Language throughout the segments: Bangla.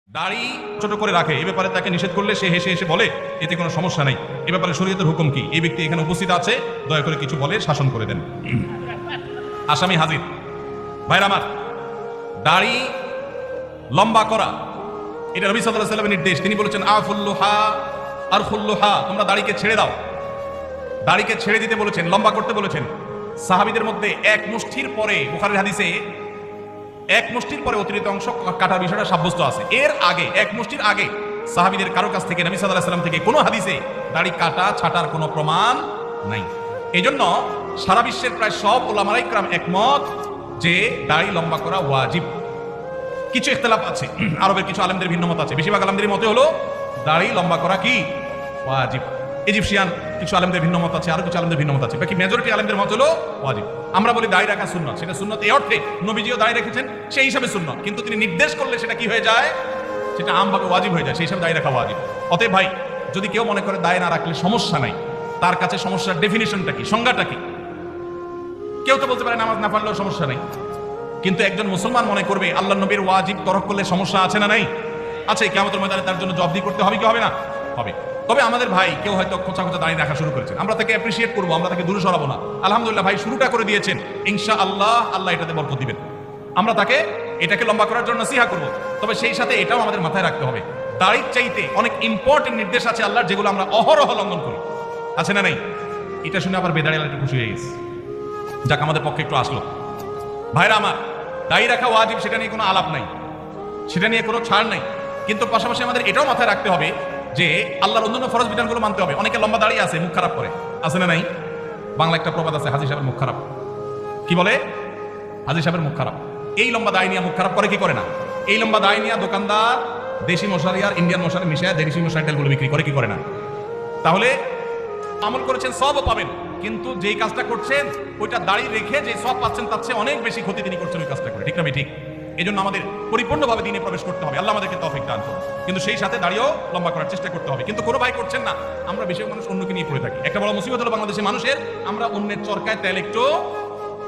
দাড়ি ছোট করে রাখে, এ ব্যাপারে তাকে নিষেধ করলে সে হেসে হেসে বলে এতে কোনো সমস্যা নেই, এ ব্যাপারে শরীয়তের হুকুম কি? এই ব্যক্তি এখানে উপস্থিত আছে, দয়া করে কিছু বলে শাসন করে দেন। আসামি হাজির। ভাইরা আমার, দাড়ি লম্বা করা এটা নবী সাল্লাল্লাহু আলাইহি ওয়াসাল্লামের নির্দেশ। তিনি বলেছেন আফুল্লুহা আরফুল্লুহা, তোমরা দাড়িকে ছেড়ে দাও। দাড়িকে ছেড়ে দিতে বলেছেন, লম্বা করতে বলেছেন। সাহাবীদের মধ্যে এক মুষ্টির পরে, বুখারীর হাদিসে এক মুষ্টির পরে অতিরিক্ত অংশ কাটার বিষয়টা সাব্যস্ত আছে। এর আগে, এক মুষ্টির আগে সাহাবীদের কারো কাছ থেকে, নবী সাল্লাল্লাহু আলাইহি ওয়াসাল্লাম থেকে কোনো হাদিসে দাড়ি কাটা ছাটার কোনো প্রমাণ নাই। এই জন্য সারা বিশ্বের প্রায় সব উলামায়ে ইকরাম একমত যে দাড়ি লম্বা করা ওয়াজিব। কিছু ইখতিলাফ আছে, আরবের কিছু আলেমদের ভিন্ন মত আছে। বেশিরভাগ আলেমদের মতে হলো দাড়ি লম্বা করা কি ওয়াজিব। ইজিপশিয়ান কিছু আলেমদের ভিন্ন মত আছে, আরো কিছু আলেমদের ভিন্ন মত আছে। বাকি মেজরিটি আলেমদের মত হলো ওয়াজিব। আমরা বলি দাড়ি রাখা সুন্নাত, সেটা সুন্নাত এই অর্থে নবীজিও দাড়ি রেখেছেন, সেই হিসাবে সুন্নাত। কিন্তু তিনি নির্দেশ করলে সেটা কি হয়ে যায়? সেটা আমভাবে ওয়াজিব হয়ে যায়, সেই হিসাবে দাড়ি রাখা ওয়াজিব। অতএব ভাই, যদি কেউ মনে করে দাড়ি না রাখলে সমস্যা নাই, তার কাছে সমস্যার ডেফিনিশনটা কি, সংজ্ঞাটা কি? কেউ তো বলতে পারে নামাজ না পড়লেও সমস্যা নেই, কিন্তু একজন মুসলমান মনে করবে আল্লাহ নবীর ওয়াজিব তরক করলে সমস্যা আছে না নাই? আছে। কিয়ামতের ময়দানে তার জন্য জবাবদিহি করতে হবে কি হবে না? হবে। তবে আমাদের ভাই কেউ হয়তো খোঁচা খোঁচা দাঁড়িয়ে রাখা শুরু করেছেন, আমরা তাকে অ্যাপ্রিসিয়েট করবো, আমরা তাকে দূরে সরাবো না। আলহামদুলিল্লাহ ভাই শুরুটা করে দিয়েছেন, ইনশাআল্লাহ আল্লাহ এটাতে বরকত দিবেন। আমরা তাকে এটাকে লম্বা করার জন্য নসিহা করবো। তবে সেই সাথে এটাও আমাদের মাথায় রাখতে হবে, দাড়ির চাইতে অনেক ইম্পর্টেন্ট নির্দেশ আছে আল্লাহর, যেগুলো আমরা অহরহ লঙ্ঘন করি। আছে না নাই? এটা শুনে আবার বেদাড়িয়ালা একটু খুশি হয়ে গেছে, যাক আমাদের পক্ষে একটু আসলো। ভাইরা আমার, দাড়ি রাখা ওয়াজিব, সেটা নিয়ে কোনো আলাপ নাই, সেটা নিয়ে কোনো ছাড় নাই। কিন্তু পাশাপাশি আমাদের এটাও মাথায় রাখতে হবে যে আল্লাহর অন্যান্য ফরজ বিধানগুলো মানতে হবে। অনেকে লম্বা দাড়ি আছে, মুখ খারাপ করে, আছে না নাই? বাংলা একটা প্রবাদ আছে, হাজী সাহেবের মুখ খারাপ। কি বলে? হাজী সাহেবের মুখ খারাপ। এই লম্বা দাড়ি নিয়ে মুখ খারাপ করে কি করে না? এই লম্বা দাড়ি নিয়ে দোকানদার দেশি মশারি আর ইন্ডিয়ান মশারি মিশিয়ে দেশি মশারি তেলগুলো বিক্রি করে কি করে না? তাহলে আমল করেছেন, সবও পাবেন, কিন্তু যেই কাজটা করছেন ওইটা দাড়ি রেখে যে সব পাচ্ছেন তার চেয়ে অনেক বেশি ক্ষতি তিনি করছেন ওই কাজটা করে। ঠিক না? ঠিক। এই জন্য আমাদের পরিপূর্ণভাবে দিনে প্রবেশ করতে হবে, আল্লাহ আমাদেরকে তৌফিক দান করুন। কিন্তু সেই সাথে দাড়িও লম্বা করার চেষ্টা করতে হবে। কিন্তু কোনো ভাই করছেন না, আমরা বেশিরভাগ মানুষ অন্যকে নিয়ে পড়ে থাকি। একটা বড় মুসিবত হলো বাংলাদেশের মানুষের, আমরা অন্যের চরকায় তেল একটু,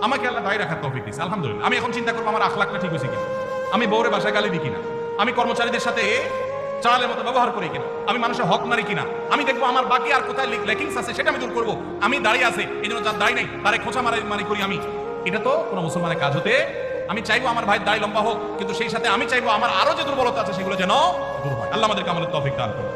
আমাকে আল্লাহ দাড়ি রাখার তৌফিক দিয়েছে, আলহামদুলিল্লাহ। আমি এখন চিন্তা করবো আমার আখলাকটা ঠিক হয়েছে কিনা, আমি বউরে বাসায় গালি দিই কিনা, আমি কর্মচারীদের সাথে চালের মতো ব্যবহার করি কিনা, আমি মানুষের হক মারি কিনা, আমি দেখবো আমার বাকি আর কোথায় ল্যাকিংস আছে সেটা আমি দূর করবো। আমি দাঁড়িয়ে আছে, এই জন্য যার দাড়ি নেই তারে খোঁচা মারি করি আমি, এটা তো কোনো মুসলমানের কাজ হতে। আমি চাইবো আমার ভাই দাড়ি লম্বা হোক, কিন্তু সেই সাথে আমি চাইবো আমার আরো যে দুর্বলতা আছে সেগুলো যেন দূর হয়। আল্লাহ আমাদেরকে আমলের তৌফিক দান করুন।